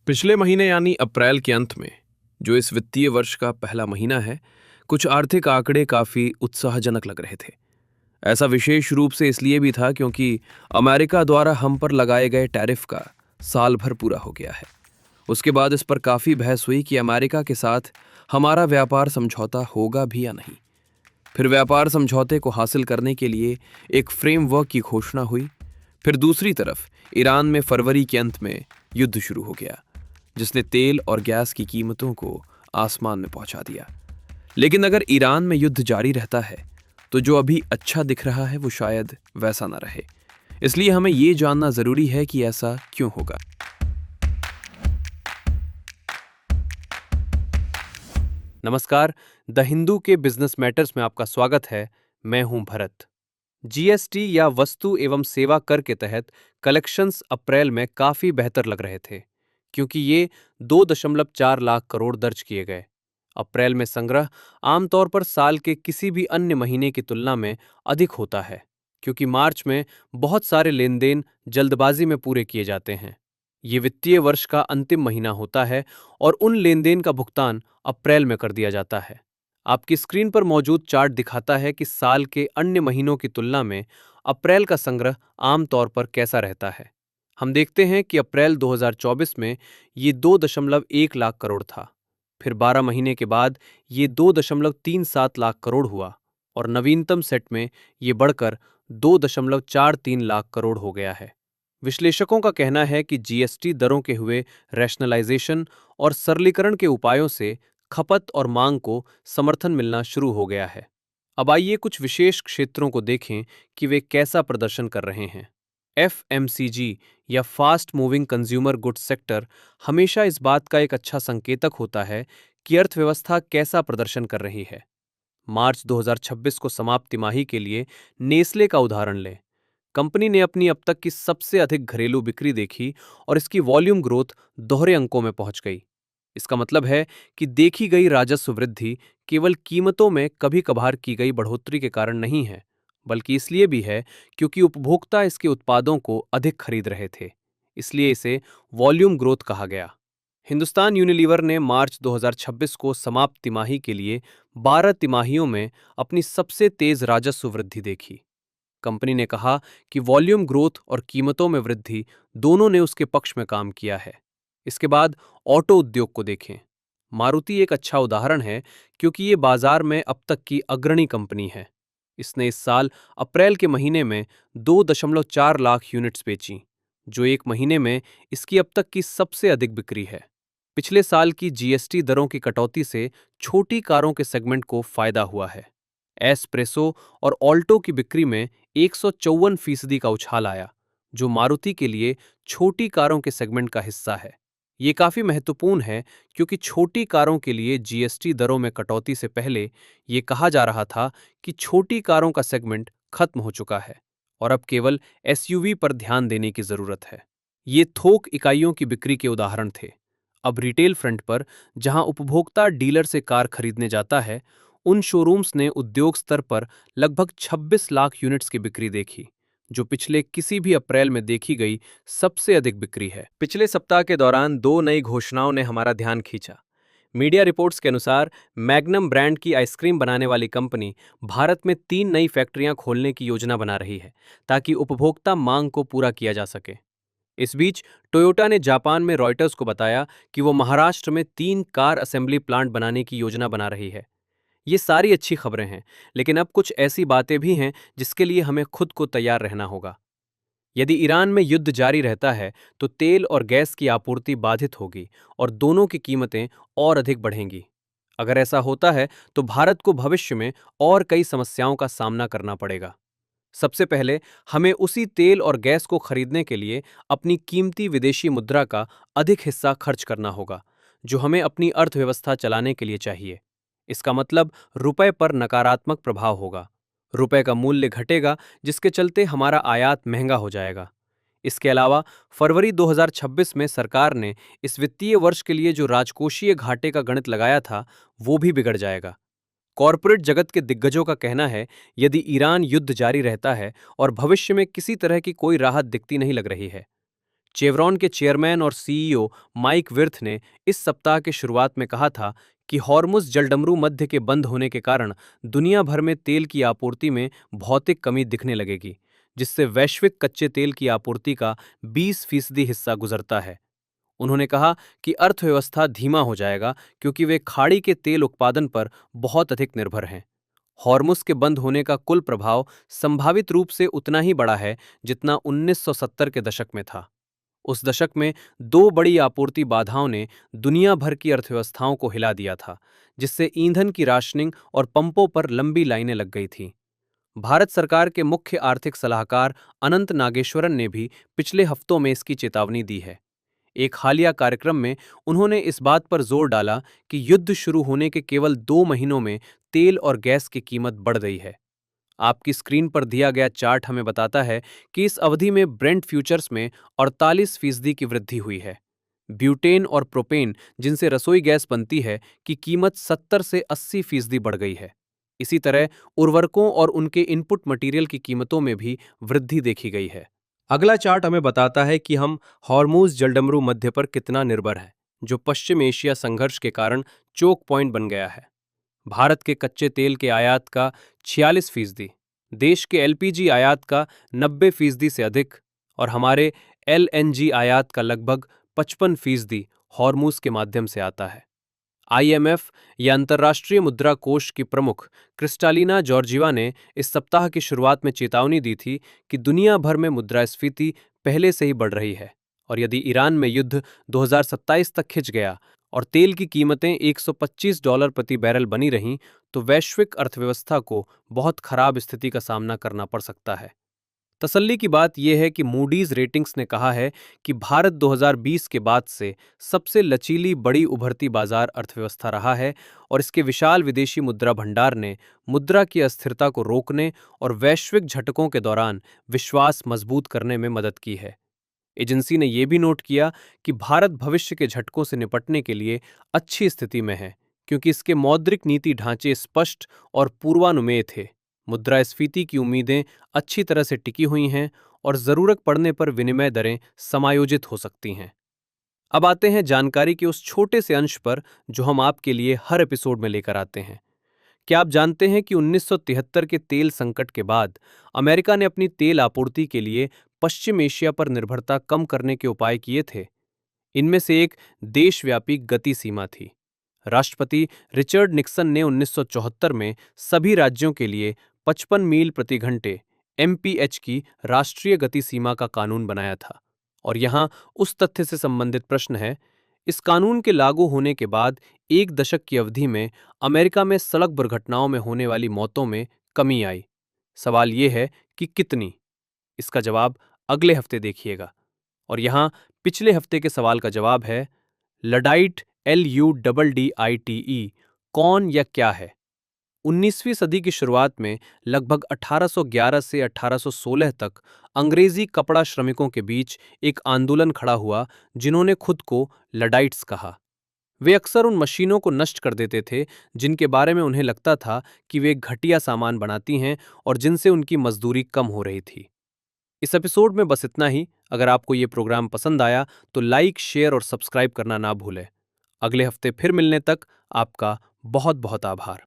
पिछले महीने यानी अप्रैल के अंत में जो इस वित्तीय वर्ष का पहला महीना है, कुछ आर्थिक आंकड़े काफी उत्साहजनक लग रहे थे। ऐसा विशेष रूप से इसलिए भी था क्योंकि अमेरिका द्वारा हम पर लगाए गए टैरिफ का साल भर पूरा हो गया है। उसके बाद इस पर काफी बहस हुई कि अमेरिका के साथ हमारा व्यापार समझौता होगा भी या नहीं। फिर व्यापार समझौते को हासिल करने के लिए एक फ्रेमवर्क की घोषणा हुई। फिर दूसरी तरफ ईरान में फरवरी के अंत में युद्ध शुरू हो गया, जिसने तेल और गैस की कीमतों को आसमान में पहुंचा दिया। लेकिन अगर ईरान में युद्ध जारी रहता है तो जो अभी अच्छा दिख रहा है वो शायद वैसा ना रहे। इसलिए हमें ये जानना जरूरी है कि ऐसा क्यों होगा। नमस्कार, द हिंदू के बिजनेस मैटर्स में आपका स्वागत है। मैं हूं भरत। जीएसटी या वस्तु एवं सेवा कर के तहत कलेक्शंस अप्रैल में काफी बेहतर लग रहे थे, क्योंकि ये 2.4 लाख करोड़ दर्ज किए गए। अप्रैल में संग्रह आमतौर पर साल के किसी भी अन्य महीने की तुलना में अधिक होता है, क्योंकि मार्च में बहुत सारे लेन देन जल्दबाजी में पूरे किए जाते हैं। ये वित्तीय वर्ष का अंतिम महीना होता है और उन लेन देन का भुगतान अप्रैल में कर दिया जाता है। आपकी स्क्रीन पर मौजूद चार्ट दिखाता है कि साल के अन्य महीनों की तुलना में अप्रैल का संग्रह आमतौर पर कैसा रहता है। हम देखते हैं कि अप्रैल 2024 में ये 2.1 लाख करोड़ था। फिर 12 महीने के बाद ये 2.37 लाख करोड़ हुआ और नवीनतम सेट में ये बढ़कर 2.43 लाख करोड़ हो गया है। विश्लेषकों का कहना है कि जीएसटी दरों के हुए रैशनलाइजेशन और सरलीकरण के उपायों से खपत और मांग को समर्थन मिलना शुरू हो गया है। अब आइए कुछ विशेष क्षेत्रों को देखें कि वे कैसा प्रदर्शन कर रहे हैं। एफएमसीजी या fast moving consumer goods sector हमेशा इस बात का एक अच्छा संकेतक होता है कि अर्थव्यवस्था कैसा प्रदर्शन कर रही है। मार्च 2026 को समाप्त तिमाही के लिए नेस्ले का उदाहरण लें। कंपनी ने अपनी अब तक की सबसे अधिक घरेलू बिक्री देखी और इसकी वॉल्यूम ग्रोथ दोहरे अंकों में पहुंच गई। इसका मतलब है कि देखी गई राजस्व वृद्धि केवल कीमतों में कभी कभार की गई बढ़ोतरी के कारण नहीं है, बल्कि इसलिए भी है क्योंकि उपभोक्ता इसके उत्पादों को अधिक खरीद रहे थे। इसलिए इसे वॉल्यूम ग्रोथ कहा गया। हिंदुस्तान यूनिलीवर ने मार्च 2026 को समाप्त तिमाही के लिए 12 तिमाहियों में अपनी सबसे तेज राजस्व वृद्धि देखी। कंपनी ने कहा कि वॉल्यूम ग्रोथ और कीमतों में वृद्धि दोनों ने उसके पक्ष में काम किया है। इसके बाद ऑटो उद्योग को देखें। मारुति एक अच्छा उदाहरण है क्योंकि ये बाजार में अब तक की अग्रणी कंपनी है। इसने इस साल अप्रैल के महीने में 2.4 लाख यूनिट्स बेची, जो एक महीने में इसकी अब तक की सबसे अधिक बिक्री है। पिछले साल की जीएसटी दरों की कटौती से छोटी कारों के सेगमेंट को फायदा हुआ है। एस्प्रेसो और ऑल्टो की बिक्री में 154% का उछाल आया, जो मारुति के लिए छोटी कारों के सेगमेंट का हिस्सा है। ये काफी महत्वपूर्ण है क्योंकि छोटी कारों के लिए जीएसटी दरों में कटौती से पहले ये कहा जा रहा था कि छोटी कारों का सेगमेंट खत्म हो चुका है और अब केवल एसयूवी पर ध्यान देने की जरूरत है। ये थोक इकाइयों की बिक्री के उदाहरण थे। अब रिटेल फ्रंट पर, जहां उपभोक्ता डीलर से कार खरीदने जाता है, उन शोरूम्स ने उद्योग स्तर पर लगभग 26 लाख यूनिट्स की बिक्री देखी, जो पिछले किसी भी अप्रैल में देखी गई सबसे अधिक बिक्री है। पिछले सप्ताह के दौरान दो नई घोषणाओं ने हमारा ध्यान खींचा। मीडिया रिपोर्ट्स के अनुसार मैग्नम ब्रांड की आइसक्रीम बनाने वाली कंपनी भारत में 3 नई फैक्ट्रियां खोलने की योजना बना रही है, ताकि उपभोक्ता मांग को पूरा किया जा सके। इस बीच टोयोटा ने जापान में रॉयटर्स को बताया कि वो महाराष्ट्र में 3 कार असेंबली प्लांट बनाने की योजना बना रही है। ये सारी अच्छी खबरें हैं, लेकिन अब कुछ ऐसी बातें भी हैं जिसके लिए हमें खुद को तैयार रहना होगा। यदि ईरान में युद्ध जारी रहता है तो तेल और गैस की आपूर्ति बाधित होगी और दोनों की कीमतें और अधिक बढ़ेंगी। अगर ऐसा होता है तो भारत को भविष्य में और कई समस्याओं का सामना करना पड़ेगा। सबसे पहले हमें उसी तेल और गैस को खरीदने के लिए अपनी कीमती विदेशी मुद्रा का अधिक हिस्सा खर्च करना होगा, जो हमें अपनी अर्थव्यवस्था चलाने के लिए चाहिए। इसका मतलब रुपए पर नकारात्मक प्रभाव होगा। रुपए का मूल्य घटेगा, जिसके चलते हमारा आयात महंगा हो जाएगा। इसके अलावा फरवरी 2026 में सरकार ने इस वित्तीय वर्ष के लिए जो राजकोषीय घाटे का गणित लगाया था, वो भी बिगड़ जाएगा। कॉरपोरेट जगत के दिग्गजों का कहना है, यदि ईरान युद्ध जारी रहता है और भविष्य में किसी तरह की कोई राहत दिखती नहीं लग रही है, चेवरॉन के चेयरमैन और सीईओ माइक विर्थ ने इस सप्ताह के शुरुआत में कहा था कि हॉर्मुज़ जलडमरू मध्य के बंद होने के कारण दुनिया भर में तेल की आपूर्ति में भौतिक कमी दिखने लगेगी, जिससे वैश्विक कच्चे तेल की आपूर्ति का 20% हिस्सा गुजरता है। उन्होंने कहा कि अर्थव्यवस्था धीमा हो जाएगा क्योंकि वे खाड़ी के तेल उत्पादन पर बहुत अधिक निर्भर हैं। हॉर्मुज़ के बंद होने का कुल प्रभाव संभावित रूप से उतना ही बड़ा है जितना 1970 के दशक में था। उस दशक में दो बड़ी आपूर्ति बाधाओं ने दुनिया भर की अर्थव्यवस्थाओं को हिला दिया था, जिससे ईंधन की राशनिंग और पंपों पर लंबी लाइनें लग गई थीं। भारत सरकार के मुख्य आर्थिक सलाहकार अनंत नागेश्वरन ने भी पिछले हफ्तों में इसकी चेतावनी दी है। एक हालिया कार्यक्रम में उन्होंने इस बात पर जोर डाला कि युद्ध शुरू होने के केवल 2 महीनों में तेल और गैस की कीमत बढ़ गई है। आपकी स्क्रीन पर दिया गया चार्ट हमें बताता है कि इस अवधि में ब्रेंट फ्यूचर्स में 48% की वृद्धि हुई है। ब्यूटेन और प्रोपेन, जिनसे रसोई गैस बनती है, की कीमत 70 से 80% बढ़ गई है। इसी तरह उर्वरकों और उनके इनपुट मटेरियल की कीमतों में भी वृद्धि देखी गई है। अगला चार्ट हमें बताता है कि हम हॉर्मुज़ जलडमरू मध्य पर कितना निर्भर है, जो पश्चिम एशिया संघर्ष के कारण चोक पॉइंट बन गया है। भारत के कच्चे तेल के आयात का 46%, देश के एलपीजी आयात का 90% से अधिक और हमारे एलएनजी आयात का लगभग 55% हॉर्मुज़ के माध्यम से आता है। आईएमएफ या अंतर्राष्ट्रीय मुद्रा कोष की प्रमुख क्रिस्टालिना जॉर्जिवा ने इस सप्ताह की शुरुआत में चेतावनी दी थी कि दुनिया भर में मुद्रास्फीति पहले से ही बढ़ रही है और यदि ईरान में युद्ध 2027 तक खिंच गया और तेल की कीमतें $125 प्रति बैरल बनी रहीं तो वैश्विक अर्थव्यवस्था को बहुत खराब स्थिति का सामना करना पड़ सकता है। तसल्ली की बात यह है कि मूडीज रेटिंग्स ने कहा है कि भारत 2020 के बाद से सबसे लचीली बड़ी उभरती बाजार अर्थव्यवस्था रहा है और इसके विशाल विदेशी मुद्रा भंडार ने मुद्रा की अस्थिरता को रोकने और वैश्विक झटकों के दौरान विश्वास मजबूत करने में मदद की है। एजेंसी ने यह भी नोट किया कि भारत भविष्य के झटकों से निपटने के लिए अच्छी स्थिति में है क्योंकि इसके मौद्रिक नीति ढांचे स्पष्ट और पूर्वानुमेय थे। मुद्रास्फीति की उम्मीदें अच्छी तरह से टिकी हुई हैं और जरूरत पड़ने पर विनिमय दरें समायोजित हो सकती हैं। अब आते हैं जानकारी के उस छोटे से अंश पर जो हम आपके लिए हर एपिसोड में लेकर आते हैं। क्या आप जानते हैं कि 1973 के तेल संकट के बाद अमेरिका ने अपनी तेल आपूर्ति के लिए पश्चिम एशिया पर निर्भरता कम करने के उपाय किए थे? इनमें से एक देशव्यापी गति सीमा थी। राष्ट्रपति रिचर्ड निक्सन ने 1974 में सभी राज्यों के लिए 55 मील प्रति घंटे (MPH) की राष्ट्रीय गति सीमा का कानून बनाया था। और यहाँ उस तथ्य से संबंधित प्रश्न है, इस कानून के लागू होने के बाद एक दशक की अवधि में अमेरिका में सड़क दुर्घटनाओं में होने वाली मौतों में कमी आई। सवाल ये है कि कितनी? इसका जवाब अगले हफ्ते देखिएगा। और यहाँ पिछले हफ्ते के सवाल का जवाब है, लडाइट LUDDITE कौन या क्या है? 19वीं सदी की शुरुआत में लगभग 1811 से 1816 तक अंग्रेजी कपड़ा श्रमिकों के बीच एक आंदोलन खड़ा हुआ जिन्होंने खुद को लडाइट्स कहा। वे अक्सर उन मशीनों को नष्ट कर देते थे जिनके बारे में उन्हें लगता था कि वे घटिया सामान बनाती हैं और जिनसे उनकी मजदूरी कम हो रही थी। इस एपिसोड में बस इतना ही। अगर आपको ये प्रोग्राम पसंद आया तो लाइक, शेयर और सब्सक्राइब करना ना भूलें। अगले हफ्ते फिर मिलने तक आपका बहुत बहुत आभार।